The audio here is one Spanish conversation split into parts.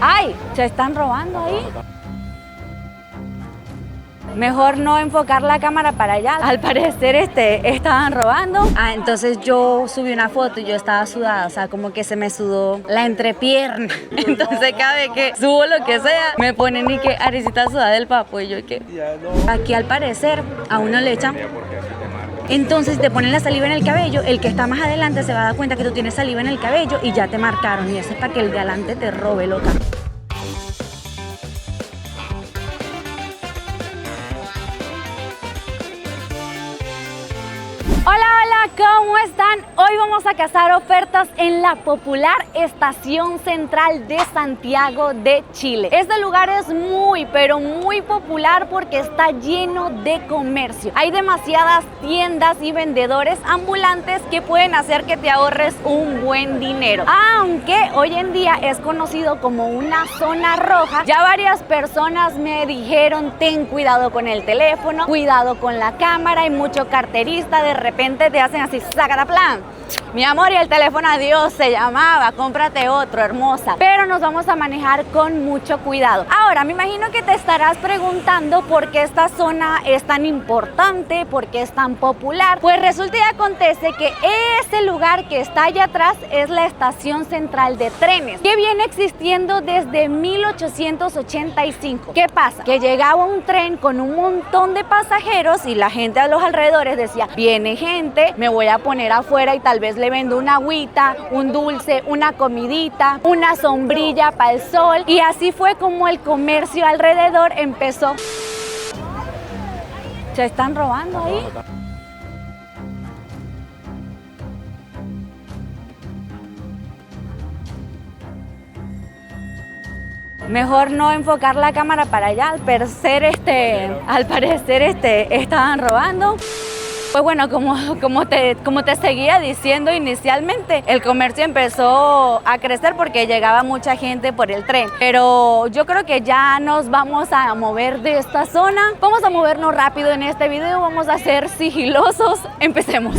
¡Ay! Se están robando ahí. Mejor no enfocar la cámara para allá. Al parecer estaban robando. Entonces yo subí una foto y yo estaba sudada, o sea, como que se me sudó la entrepierna. Entonces cada vez que subo lo que sea, me ponen y que Arecita sudada del papo. Y yo que aquí al parecer a uno le echan. Entonces te ponen la saliva en el cabello, el que está más adelante se va a dar cuenta que tú tienes saliva en el cabello y ya te marcaron. Y eso es para que el de adelante te robe, loca. Hola, hola, ¿cómo están? Hoy vamos a cazar ofertas en la popular Estación Central de Santiago de Chile. Este lugar es muy, pero muy popular porque está lleno de comercio. Hay demasiadas tiendas y vendedores ambulantes que pueden hacer que te ahorres un buen dinero. Aunque hoy en día es conocido como una zona roja, ya varias personas me dijeron ten cuidado con el teléfono, cuidado con la cámara, hay mucho carterista, de repente te hacen así, sácala plan. Mi amor, y el teléfono adiós se llamaba, cómprate otro, hermosa. Pero nos vamos a manejar con mucho cuidado. Ahora, me imagino que te estarás preguntando por qué esta zona es tan importante, por qué es tan popular. Pues resulta y acontece que ese lugar que está allá atrás es la estación central de trenes, que viene existiendo desde 1885. ¿Qué pasa? Que llegaba un tren con un montón de pasajeros y la gente a los alrededores decía, viene gente, me voy a poner afuera y tal vez le vendo una agüita, un dulce, una comidita, una sombrilla para el sol. Y así fue como el comercio alrededor empezó. Se están robando ahí. Mejor no enfocar la cámara para allá. Al parecer estaban robando. Pues bueno, como te seguía diciendo inicialmente, el comercio empezó a crecer porque llegaba mucha gente por el tren. Pero yo creo que ya nos vamos a mover de esta zona. Vamos a movernos rápido en este video, vamos a ser sigilosos. Empecemos.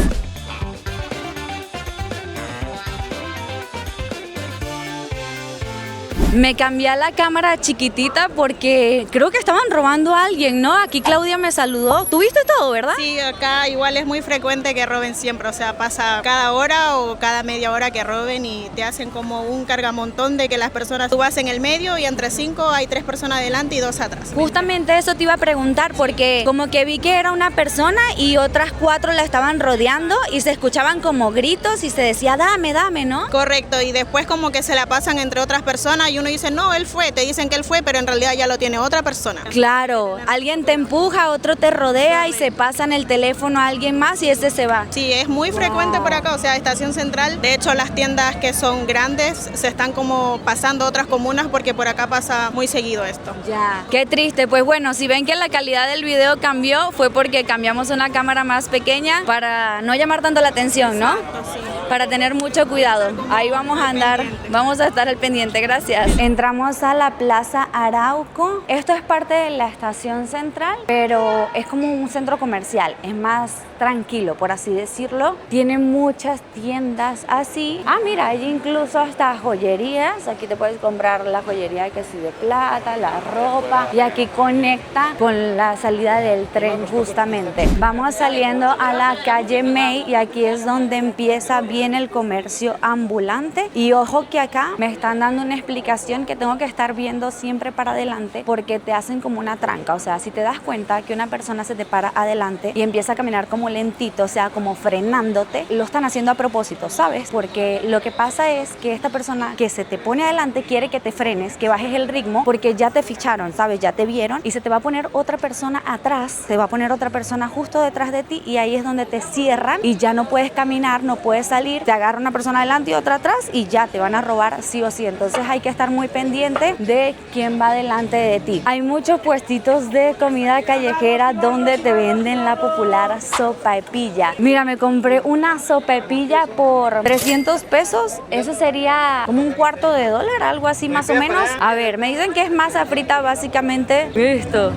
Me cambié a la cámara chiquitita porque creo que estaban robando a alguien, ¿no? Aquí Claudia me saludó. ¿Tú viste todo, verdad? Sí, acá igual es muy frecuente que roben siempre, o sea, pasa cada hora o cada media hora que roben y te hacen como un cargamontón de que las personas, tú vas en el medio y entre 5 hay 3 personas adelante y 2 atrás. Justamente eso te iba a preguntar porque como que vi que era una persona y otras 4 la estaban rodeando y se escuchaban como gritos y se decía dame, dame, ¿no? Correcto, y después como que se la pasan entre otras personas y uno dice, no, él fue, te dicen que él fue, pero en realidad ya lo tiene otra persona. Claro, alguien te empuja, otro te rodea y se pasan el teléfono a alguien más y ese se va. Sí, es muy frecuente por acá, o sea, Estación Central. De hecho, las tiendas que son grandes se están como pasando a otras comunas porque por acá pasa muy seguido esto. Ya, qué triste. Pues bueno, si ven que la calidad del video cambió, fue porque cambiamos una cámara más pequeña para no llamar tanto la atención, ¿no? Exacto, sí. Para tener mucho cuidado. Ahí vamos a andar, vamos a estar al pendiente, gracias. Entramos a la Plaza Arauco. Esto es parte de la estación central, pero es como un centro comercial, es más tranquilo, por así decirlo. Tiene muchas tiendas así. Mira, hay incluso hasta joyerías. Aquí te puedes comprar la joyería que sí de plata, la ropa. Y aquí conecta con la salida del tren justamente. Vamos saliendo a la calle May y aquí es donde empieza bien el comercio ambulante. Y ojo que acá me están dando una explicación que tengo que estar viendo siempre para adelante porque te hacen como una tranca. O sea, si te das cuenta que una persona se te para adelante y empieza a caminar como lentito, o sea, como frenándote, lo están haciendo a propósito, ¿sabes? Porque lo que pasa es que esta persona que se te pone adelante quiere que te frenes, que bajes el ritmo porque ya te ficharon, ¿sabes? Ya te vieron y se te va a poner otra persona atrás, se va a poner otra persona justo detrás de ti y ahí es donde te cierran y ya no puedes caminar, no puedes salir, te agarra una persona adelante y otra atrás y ya te van a robar sí o sí. Entonces hay que estar muy pendiente de quién va delante de ti. Hay muchos puestitos de comida callejera donde te venden la popular sopaipilla. Mira, me compré una sopaipilla por 300 pesos. Eso sería como un cuarto de dólar, algo así más o menos. A ver, me dicen que es masa frita básicamente. Esto.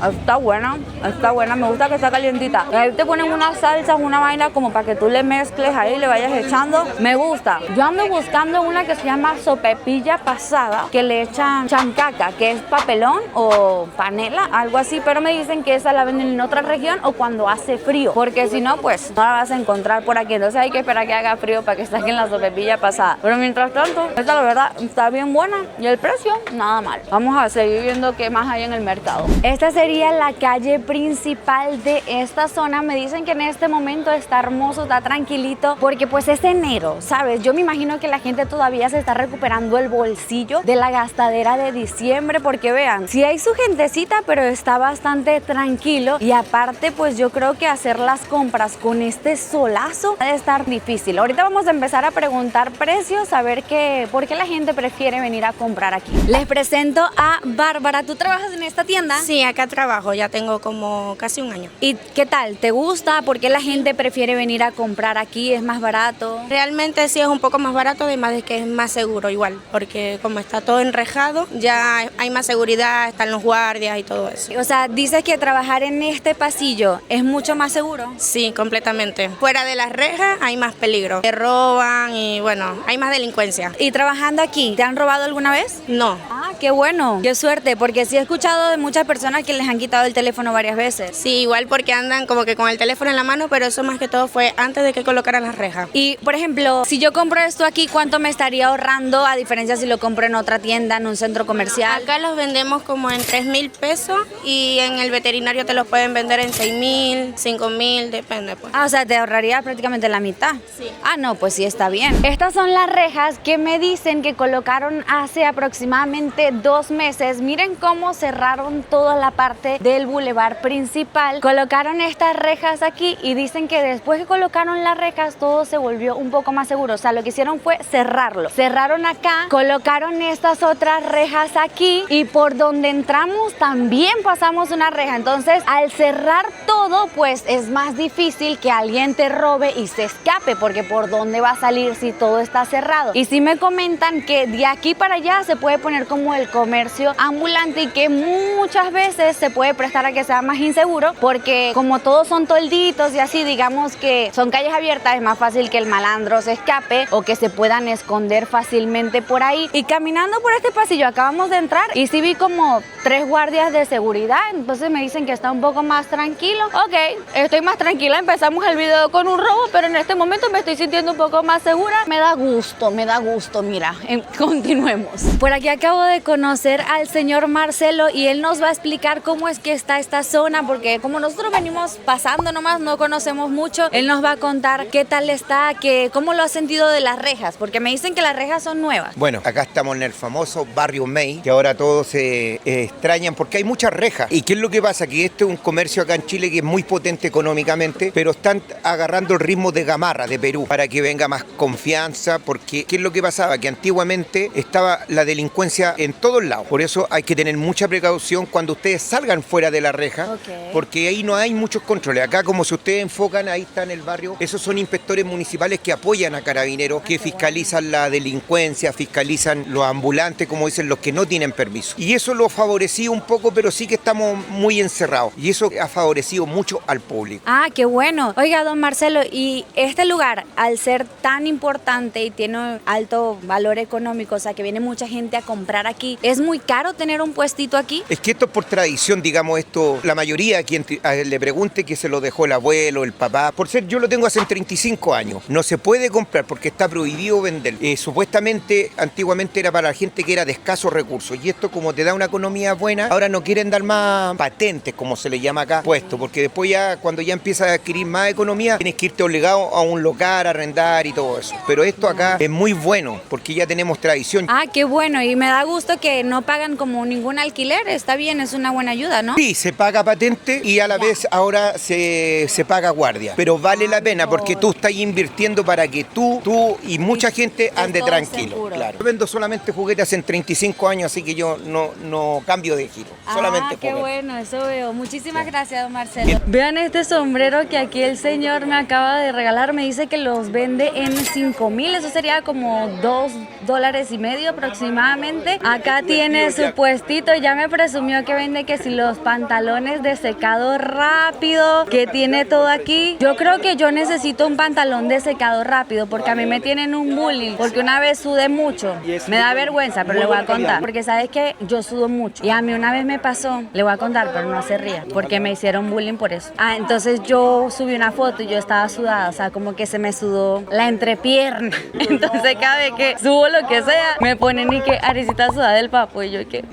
Está buena, me gusta que está calientita. Ahí te ponen unas salsas, una vaina como para que tú le mezcles ahí, le vayas echando. Me gusta. Yo ando buscando una que se llama sopepilla pasada, que le echan chancaca, que es papelón o panela, algo así, pero me dicen que esa la venden en otra región o cuando hace frío, porque si no, pues no la vas a encontrar por aquí. Entonces hay que esperar que haga frío para que saquen la sopepilla pasada. Pero mientras tanto, esta la verdad está bien buena y el precio, nada mal. Vamos a seguir viendo qué más hay en el mercado. Esta sería la calle principal de esta zona. Me dicen que en este momento está hermoso, está tranquilito, porque pues es enero, ¿sabes? Yo me imagino que la gente todavía se está recuperando el bolsillo de la gastadera de diciembre, porque vean, sí hay su gentecita, pero está bastante tranquilo. Y aparte, pues yo creo que hacer las compras con este solazo va a estar difícil. Ahorita vamos a empezar a preguntar precios, a ver por qué la gente prefiere venir a comprar aquí. Les presento a Bárbara. ¿Tú trabajas en esta tienda? Sí, acá trabajo, ya tengo como casi un año. ¿Y qué tal? ¿Te gusta? ¿Por qué la gente prefiere venir a comprar aquí? ¿Es más barato? Realmente sí es un poco más barato, además de que es más seguro igual, porque como está todo enrejado, ya hay más seguridad, están los guardias y todo eso. O sea, dices que trabajar en este pasillo es mucho más seguro. Sí, completamente. Fuera de las rejas hay más peligro. Te roban y bueno, hay más delincuencia. ¿Y trabajando aquí, te han robado alguna vez? No. Ah, qué bueno, qué suerte, porque sí he escuchado de muchas personas que les han quitado el teléfono varias veces. Sí, igual porque andan como que con el teléfono en la mano, pero eso más que todo fue antes de que colocaran las rejas. Y, por ejemplo, si yo compro esto aquí, ¿cuánto me estaría ahorrando a diferencia si lo compro en otra tienda, en un centro comercial? Acá los vendemos como en 3.000 pesos y en el veterinario te los pueden vender en 6.000, 5.000, depende pues. Ah, o sea, te ahorraría prácticamente la mitad. Sí. Ah, no, pues sí está bien. Estas son las rejas que me dicen que colocaron hace aproximadamente 2 meses. Miren cómo cerraron toda la parte del bulevar principal. Colocaron estas rejas aquí y dicen que después que colocaron las rejas todo se volvió un poco más seguro. O sea, lo que hicieron fue cerrarlo. Cerraron acá, colocaron estas otras rejas aquí y por donde entramos también pasamos una reja. Entonces, al cerrar todo, pues es más difícil que alguien te robe y se escape, porque por dónde va a salir si todo está cerrado. Y sí me comentan que de aquí para allá se puede poner como el comercio ambulante y que muchas veces se puede prestar a que sea más inseguro, porque como todos son tolditos y así, digamos que son calles abiertas, es más fácil que el malandro se escape o que se puedan esconder fácilmente por ahí. Y caminando por este pasillo acabamos de entrar y sí vi como 3 guardias de seguridad, entonces me dicen que está un poco más tranquilo. Ok, estoy más tranquila, empezamos el video con un robo, pero en este momento me estoy sintiendo un poco más segura. Me da gusto, mira, continuemos. Por aquí acabo de conocer al señor Marcelo y él nos va a explicar cómo es que está esta zona, porque como nosotros venimos pasando nomás, no conocemos mucho. Él nos va a contar qué tal está, cómo lo ha sentido de las rejas, porque me dicen que las rejas son nuevas. Bueno, acá estamos en el famoso barrio May, que ahora todos se extrañan porque hay muchas rejas. ¿Y qué es lo que pasa? Que este es un comercio acá en Chile que es muy potente económicamente, pero están agarrando el ritmo de Gamarra, de Perú, para que venga más confianza, porque ¿qué es lo que pasaba? Que antiguamente estaba la delincuencia en todos lados. Por eso hay que tener mucha precaución cuando ustedes salgan fuera de la reja, porque ahí no hay muchos controles. Acá, como si ustedes enfocan, ahí está en el barrio, esos son inspectores municipales que apoyan a carabineros, que fiscalizan la delincuencia, fiscalizan los ambulantes, como dicen, los que no tienen permiso. Y eso lo favoreció un poco, pero sí que estamos muy encerrados. Y eso ha favorecido mucho al público. Ah, qué bueno. Oiga, don Marcelo, y este lugar, al ser tan importante y tiene alto valor económico, o sea, que viene mucha gente a comprar aquí, ¿es muy caro tener un puestito aquí? Es que esto es por tradición, digamos, esto, la mayoría a quien le pregunte que se lo dejó el abuelo, el papá, por ser, yo lo tengo hace 35 años. No se puede comprar porque está prohibido vender. Supuestamente, antiguamente era para la gente que era de escasos recursos, y esto, como te da una economía buena, ahora no quieren dar más patentes, como se le llama acá, puesto, porque después ya, cuando ya empiezas a adquirir más economía, tienes que irte obligado a un local, a arrendar y todo eso. Pero esto acá es muy bueno, porque ya tenemos tradición. Ah, qué bueno, y me da gusto que no pagan como ningún alquiler, está bien, es una buena ayuda, ¿no? Sí, se paga patente y a la vez ahora se paga guardia, pero vale la pena porque tú estás invirtiendo para que tú y mucha gente ande tranquilo. Claro. Yo vendo solamente juguetes en 35 años, así que yo no cambio de giro, solamente qué juguetes. bueno, eso veo. Muchísimas gracias, don Marcelo. Bien. Vean este sombrero que aquí el señor me acaba de regalar, me dice que los vende en 5,000, eso sería como $2.50 aproximadamente. Acá tiene su puestito, ya me presumió que vende que si los pantalones de secado rápido que tiene todo aquí. Yo creo que yo necesito un pantalón de secado rápido porque a mí me tienen un bullying, porque una vez sudé mucho. Me da vergüenza, pero le voy a contar, porque sabes que yo sudo mucho y a mí una vez me pasó, le voy a contar, pero no se ría, porque me hicieron bullying por eso. Entonces yo subí una foto y yo estaba sudada, o sea, como que se me sudó la entrepierna. Entonces cada vez que subo lo que sea, me ponen y que Arisita sudada del papo, y yo ¿qué?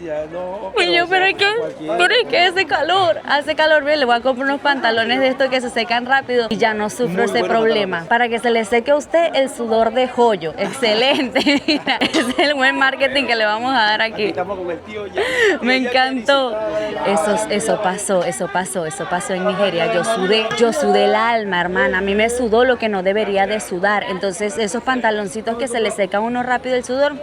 Y yo, pero es que hace calor, bien, le voy a comprar unos pantalones de estos que se secan rápido y ya no sufro ese problema. Para que se le seque a usted el sudor de joyo. Excelente. Mira, ese es el buen marketing que le vamos a dar aquí. Me encantó. Eso pasó en Nigeria. Yo sudé el alma, hermana. A mí me sudó lo que no debería de sudar. Entonces esos pantaloncitos que se le seca a uno rápido el sudor,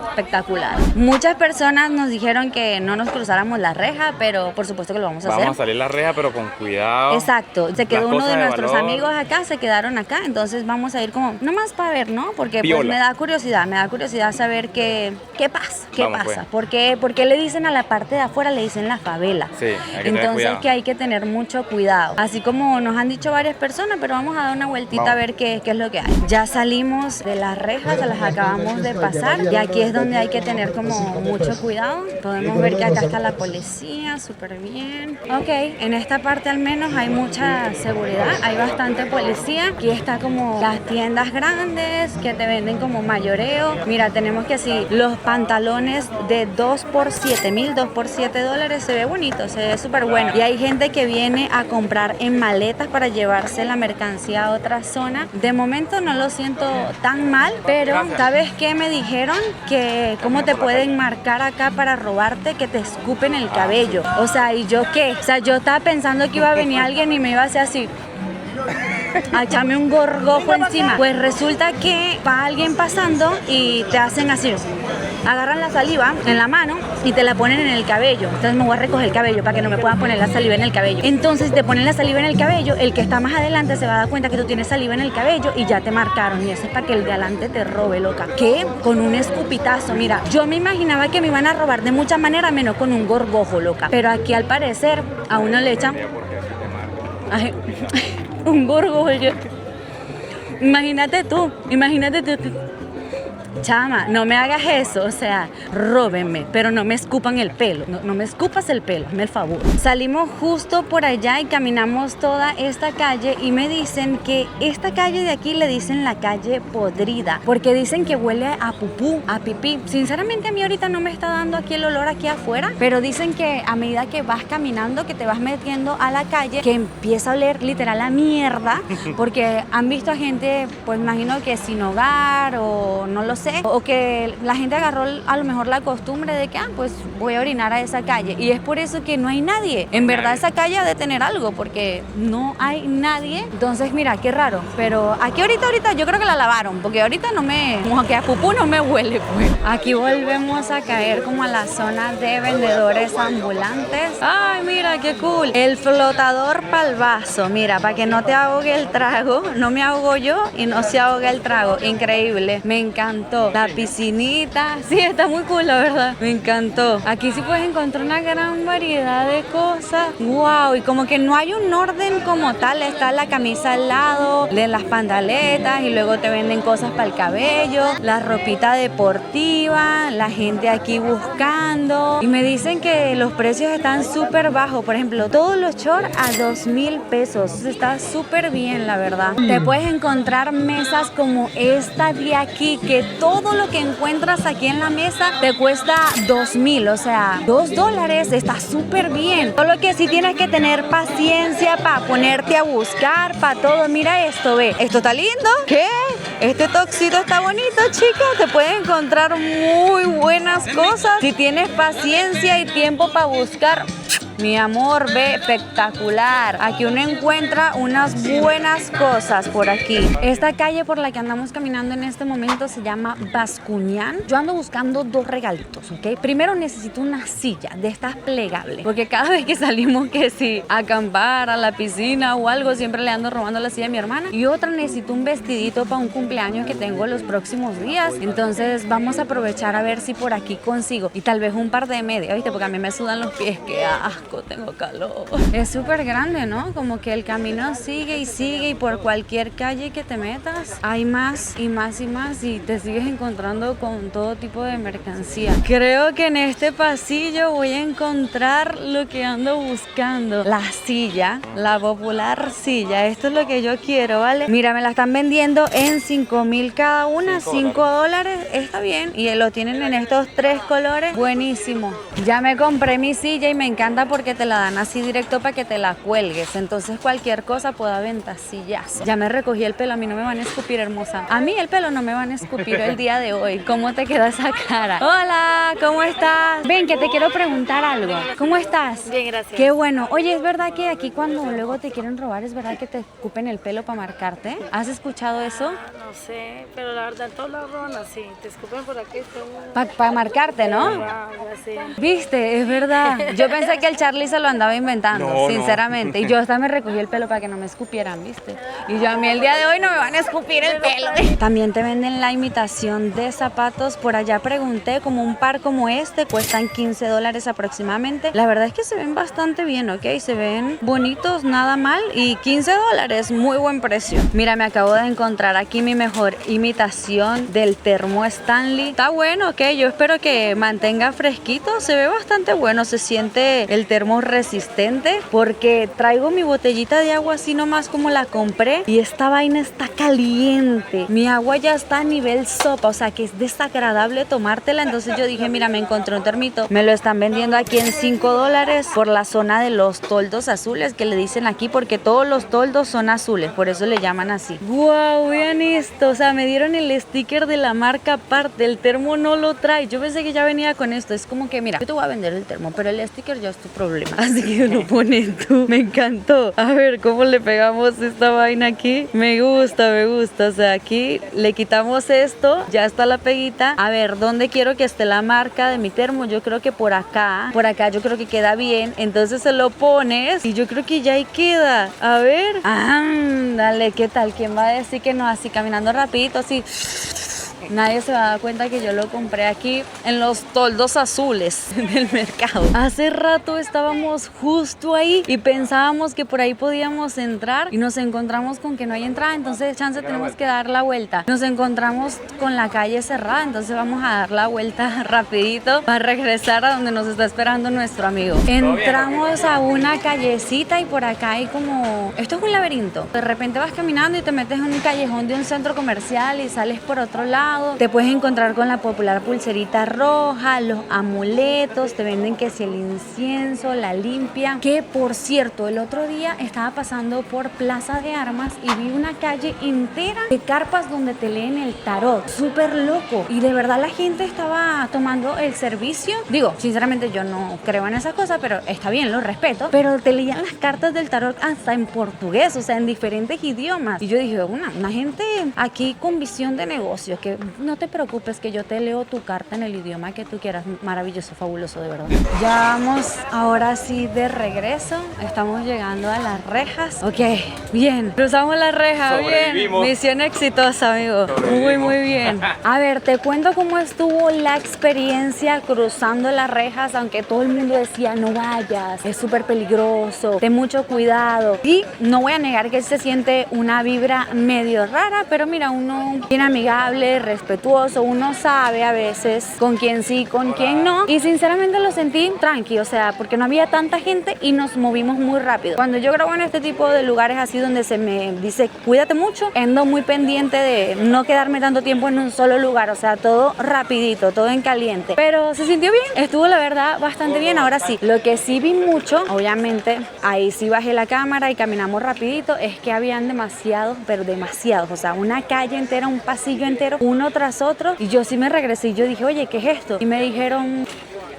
espectacular. Muchas personas nos dijeron que no nos cruzáramos la reja, pero por supuesto que lo vamos a hacer. Vamos a salir la reja, pero con cuidado. Exacto. Se quedó uno de nuestros valor. Amigos acá, se quedaron acá, entonces vamos a ir como, nomás para ver, ¿no? Porque pues, me da curiosidad saber qué pasa. Pues. ¿Por qué le dicen a la parte de afuera, le dicen la favela? Sí, hay que tener entonces cuidado. que hay que tener mucho cuidado. Así como nos han dicho varias personas, pero vamos a dar una vueltita a ver qué es lo que hay. Ya salimos de las rejas, las acabamos de pasar y aquí es donde hay que tener como mucho cuidado. Podemos ver que acá está la policía, súper bien. Ok, en esta parte al menos hay mucha seguridad, hay bastante policía. Aquí está como las tiendas grandes que te venden como mayoreo. Mira, tenemos que así, los pantalones de 2 por $7,000, 2 por $7, se ve bonito, se ve súper bueno. Y hay gente que viene a comprar en maletas para llevarse la mercancía a otra zona. De momento no lo siento tan mal, pero ¿sabes qué me dijeron? Que cómo te pueden marcar acá para robarte, que te escupen el cabello. O sea, ¿y yo qué? O sea, yo estaba pensando que iba a venir alguien y me iba a hacer así, a echarme un gorgojo encima. Pues resulta que va alguien pasando y te hacen así, agarran la saliva en la mano y te la ponen en el cabello. Entonces me voy a recoger el cabello para que no me puedan poner la saliva en el cabello. Entonces te ponen la saliva en el cabello, el que está más adelante se va a dar cuenta que tú tienes saliva en el cabello y ya te marcaron, y eso es para que el de adelante te robe, loca. ¿Qué? Con un escupitazo. Mira, yo me imaginaba que me iban a robar de muchas maneras, menos con un gorgojo, loca. Pero aquí al parecer a uno le echan un gorgojo. Imagínate tú. Chama, no me hagas eso, o sea, róbenme, pero no me escupan el pelo, no me escupas el pelo, hazme el favor. Salimos justo por allá y caminamos toda esta calle y me dicen que esta calle de aquí le dicen la calle podrida, porque dicen que huele a pupú, a pipí. Sinceramente a mí ahorita no me está dando aquí el olor aquí afuera, pero dicen que a medida que vas caminando, que te vas metiendo a la calle, que empieza a oler literal a mierda, porque han visto a gente, pues imagino que sin hogar o no lo sé, o que la gente agarró a lo mejor la costumbre de que pues voy a orinar a esa calle, y es por eso que no hay nadie. En verdad esa calle ha de tener algo, porque no hay nadie. Entonces mira, qué raro, pero aquí ahorita yo creo que la lavaron, porque ahorita como que a pupú no me huele, pues. Aquí volvemos a caer como a la zona de vendedores ambulantes. Ay, mira qué cool, el flotador pa'l vaso, mira, para que no te ahogue el trago. No me ahogo yo y no se ahoga el trago. Increíble, me encantó. La piscinita, sí, está muy cool, la verdad. Me encantó. Aquí sí puedes encontrar una gran variedad de cosas. Wow, y como que no hay un orden como tal. Está la camisa al lado, de las pantaletas, y luego te venden cosas para el cabello, la ropita deportiva, la gente aquí buscando. Y me dicen que los precios están súper bajos. Por ejemplo, todos los shorts a 2,000 pesos. Está súper bien, la verdad. Te puedes encontrar mesas como esta de aquí, que todo lo que encuentras aquí en la mesa te cuesta 2,000, o sea, $2. Está súper bien. Solo que sí tienes que tener paciencia para ponerte a buscar, para todo. Mira esto, ve. Esto está lindo. ¿Qué? Este toxito está bonito, chicas. Te puedes encontrar muy buenas cosas si tienes paciencia y tiempo para buscar. Mi amor, ve, espectacular. Aquí uno encuentra unas buenas cosas por aquí. Esta calle por la que andamos caminando en este momento se llama Bascuñán. Yo ando buscando 2 regalitos, ¿ok? Primero necesito una silla de estas plegables, porque cada vez que salimos, que si a acampar, a la piscina o algo, siempre le ando robando la silla a mi hermana. Y otra, necesito un vestidito para un cumpleaños que tengo los próximos días. Entonces vamos a aprovechar a ver si por aquí consigo. Y tal vez un par de medias, ¿viste? Porque a mí me sudan los pies, que asco. fresco, tengo calor. Es súper grande, ¿no? Como que el camino sigue y por cualquier calle que te metas hay más y más y más y te sigues encontrando con todo tipo de mercancía. Creo que en este pasillo voy a encontrar lo que ando buscando. La silla, la popular silla. Esto es lo que yo quiero, ¿vale? Mira, me la están vendiendo en 5.000 cada una, $5. Está bien. Y lo tienen en estos 3 colores. Buenísimo. Ya me compré mi silla y me encanta porque te la dan así directo para que te la cuelgues. Entonces cualquier cosa pueda aventar sillas. Ya me recogí el pelo. A mí no me van a escupir, hermosa. A mí el pelo no me van a escupir el día de hoy. ¿Cómo te queda esa cara? Hola, ¿cómo estás? Ven, que te quiero preguntar algo. ¿Cómo estás? Bien, gracias. Qué bueno. Oye, ¿es verdad que aquí cuando luego te quieren robar, es verdad que te escupen el pelo para marcarte? ¿Has escuchado eso? No sé, pero la verdad, todos los roban así. Te escupen por aquí. Para marcarte, ¿no? Sí. ¿Viste? Es verdad. Yo pensé que el Charlie se lo andaba inventando, No, sinceramente. Y yo hasta me recogí el pelo para que no me escupieran, ¿viste? Y yo a mí el día de hoy no me van a escupir el pelo. También te venden la imitación de zapatos. Por allá pregunté, como un par como este, cuestan $15 aproximadamente. La verdad es que se ven bastante bien, ¿ok? Se ven bonitos, nada mal. Y $15, muy buen precio. Mira, me acabo de encontrar aquí mi mejor imitación del termo Stanley. Está bueno, ¿ok? Yo espero que mantenga fresquito. Se ve bastante bueno, se siente el termo resistente porque traigo mi botellita de agua así nomás como la compré y esta vaina está caliente. Mi agua ya está a nivel sopa, o sea que es desagradable tomártela. Entonces yo dije, mira, me encontré un termito. Me lo están vendiendo aquí en $5 por la zona de los toldos azules que le dicen aquí, porque todos los toldos son azules, por eso le llaman así. ¡Wow! Vean esto, o sea, me dieron el sticker de la marca aparte. El termo no lo trae. Yo pensé que ya venía con esto. Es como que, mira, yo te voy a vender el termo, pero el sticker ya es tu problema. Así que lo pones tú. Me encantó. A ver, ¿cómo le pegamos esta vaina aquí? Me gusta, me gusta. O sea, aquí le quitamos esto. Ya está la peguita. A ver, ¿dónde quiero que esté la marca de mi termo? Yo creo que por acá. Por acá yo creo que queda bien. Entonces se lo pones y yo creo que ya ahí queda. A ver. Dale, ¿qué tal? ¿Quién va a decir que no? Así caminando rapidito, así. Nadie se va a dar cuenta que yo lo compré aquí en los toldos azules del mercado. Hace rato estábamos justo ahí y pensábamos que por ahí podíamos entrar y nos encontramos con que no hay entrada, entonces chance tenemos que dar la vuelta. Nos encontramos con la calle cerrada, entonces vamos a dar la vuelta rapidito para regresar a donde nos está esperando nuestro amigo. Entramos a una callecita y por acá hay como... Esto es un laberinto. De repente vas caminando y te metes en un callejón de un centro comercial y sales por otro lado. Te puedes encontrar con la popular pulserita roja, los amuletos, te venden que si el incienso, la limpia. Que por cierto, el otro día estaba pasando por Plaza de Armas y vi una calle entera de carpas donde te leen el tarot. Súper loco. Y de verdad la gente estaba tomando el servicio. Digo, sinceramente yo no creo en esas cosas, pero está bien, lo respeto. Pero te leían las cartas del tarot hasta en portugués, o sea, en diferentes idiomas. Y yo dije, una gente aquí con visión de negocio, que no te preocupes que yo te leo tu carta en el idioma que tú quieras. Maravilloso, fabuloso, de verdad. Ya vamos ahora sí de regreso. Estamos llegando a las rejas. Ok, bien. Cruzamos la reja, bien. Misión exitosa, amigo. Muy bien. A ver, te cuento cómo estuvo la experiencia cruzando las rejas, aunque todo el mundo decía no vayas, es súper peligroso, ten mucho cuidado. Y no voy a negar que se siente una vibra medio rara, pero mira, uno bien amigable, respetuoso, uno sabe a veces con quién sí, con quién no, y sinceramente lo sentí tranqui, o sea, porque no había tanta gente y nos movimos muy rápido. Cuando yo grabo en este tipo de lugares así donde se me dice cuídate mucho, ando muy pendiente de no quedarme tanto tiempo en un solo lugar, o sea, todo rapidito, todo en caliente, pero se sintió bien, estuvo la verdad bastante bien. Ahora sí, lo que sí vi mucho, obviamente, ahí sí bajé la cámara y caminamos rapidito, es que habían demasiados, pero demasiados, o sea, una calle entera, un pasillo entero, uno tras otro, y yo sí me regresé y yo dije, oye, ¿qué es esto? Y me dijeron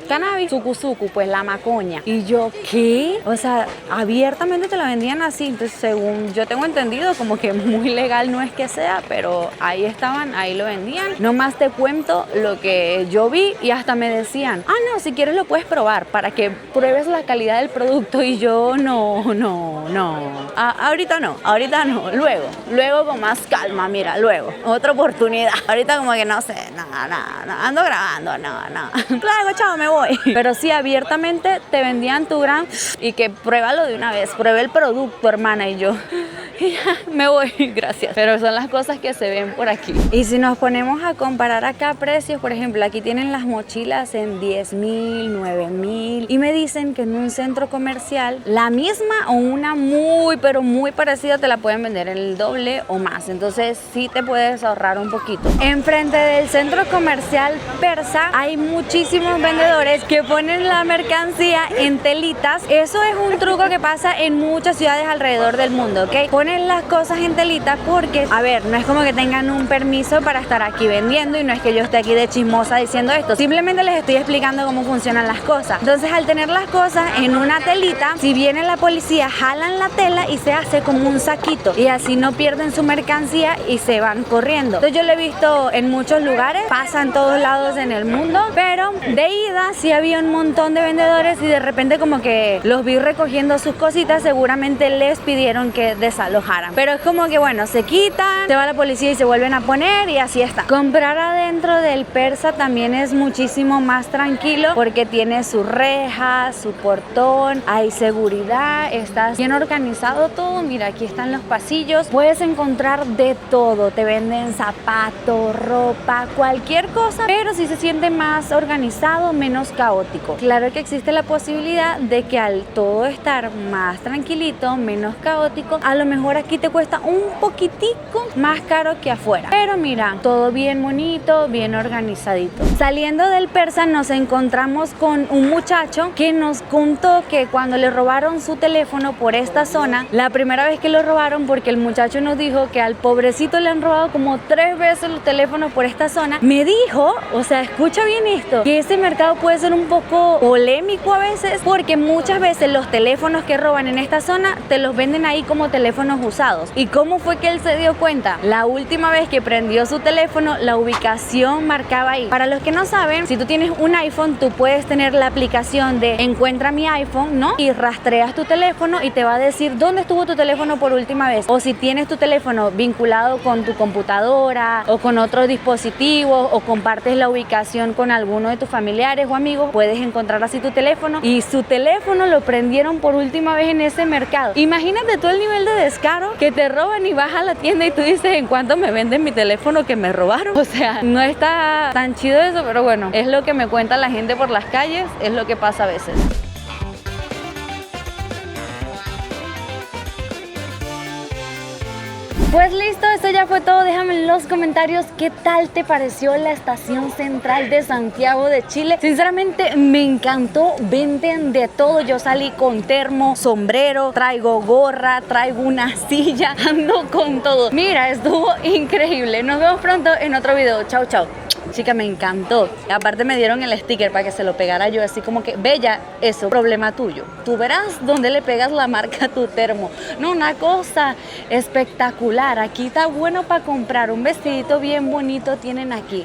cannabis, suku, pues la macoña. Y yo, ¿qué? O sea, abiertamente te la vendían así. Entonces, según yo tengo entendido, como que muy legal no es que sea, pero ahí estaban, ahí lo vendían. Nomás te cuento lo que yo vi y hasta me decían, no, si quieres lo puedes probar para que pruebes la calidad del producto. Y yo, no. Ahorita no, luego con más calma, mira, luego, otra oportunidad. Ahorita como que no sé, no, ando grabando, no. Luego, chao, me voy. voy. Pero sí, abiertamente te vendían tu gran y que pruébalo de una vez, pruebe el producto, hermana, y yo me voy, gracias. Pero son las cosas que se ven por aquí. Y si nos ponemos a comparar acá precios, por ejemplo, aquí tienen las mochilas en 10.000, 9.000 y me dicen que en un centro comercial la misma o una muy pero muy parecida te la pueden vender en el doble o más. Entonces sí te puedes ahorrar un poquito. Enfrente del centro comercial Persa hay muchísimos vendedores que ponen la mercancía en telitas. Eso es un truco que pasa en muchas ciudades alrededor del mundo, ¿ok? Ponen las cosas en telitas porque, a ver, no es como que tengan un permiso para estar aquí vendiendo y no es que yo esté aquí de chismosa diciendo esto. Simplemente les estoy explicando cómo funcionan las cosas. Entonces, al tener las cosas en una telita, si viene la policía, jalan la tela y se hace como un saquito y así no pierden su mercancía y se van corriendo. Entonces, yo lo he visto en muchos lugares, pasa en todos lados en el mundo, pero de ida sí había un montón de vendedores y de repente como que los vi recogiendo sus cositas, seguramente les pidieron que desalojaran. Pero es como que bueno, se quitan, se va la policía y se vuelven a poner y así está. Comprar adentro del Persa también es muchísimo más tranquilo porque tiene su reja, su portón, hay seguridad, está bien organizado todo. Mira, aquí están los pasillos, puedes encontrar de todo, te venden zapatos, ropa, cualquier cosa, pero sí se siente más organizado, menos caótico. Claro que existe la posibilidad de que al todo estar más tranquilito, menos caótico, a lo mejor aquí te cuesta un poquitico más caro que afuera. Pero mira, todo bien bonito, bien organizadito. Saliendo del Persa nos encontramos con un muchacho que nos contó que cuando le robaron su teléfono por esta zona, la primera vez que lo robaron, porque el muchacho nos dijo que al pobrecito le han robado como 3 veces los teléfonos por esta zona, me dijo, o sea, escucha bien esto, que ese mercado puede ser un poco polémico a veces porque muchas veces los teléfonos que roban en esta zona te los venden ahí como teléfonos usados. ¿Y cómo fue que él se dio cuenta? La última vez que prendió su teléfono, la ubicación marcaba ahí. Para los que no saben, si tú tienes un iPhone, tú puedes tener la aplicación de Encuentra mi iPhone, ¿no? Y rastreas tu teléfono y te va a decir dónde estuvo tu teléfono por última vez. O si tienes tu teléfono vinculado con tu computadora o con otros dispositivos o compartes la ubicación con alguno de tus familiares o amigos, puedes encontrar así tu teléfono y su teléfono lo prendieron por última vez en ese mercado. Imagínate todo el nivel de descaro que te roban y vas a la tienda y tú dices ¿en cuánto me venden mi teléfono que me robaron? O sea, no está tan chido eso, pero bueno, es lo que me cuenta la gente por las calles, es lo que pasa a veces. Pues listo, esto ya fue todo. Déjame en los comentarios qué tal te pareció la estación central de Santiago de Chile. Sinceramente me encantó, venden de todo. Yo salí con termo, sombrero, traigo gorra, traigo una silla, ando con todo. Mira, estuvo increíble. Nos vemos pronto en otro video. Chao, chao. Chica, me encantó. Aparte me dieron el sticker para que se lo pegara yo, así como que, bella, eso, problema tuyo. Tú verás dónde le pegas la marca a tu termo. No, una cosa espectacular. Aquí está bueno para comprar. Un vestidito bien bonito tienen aquí.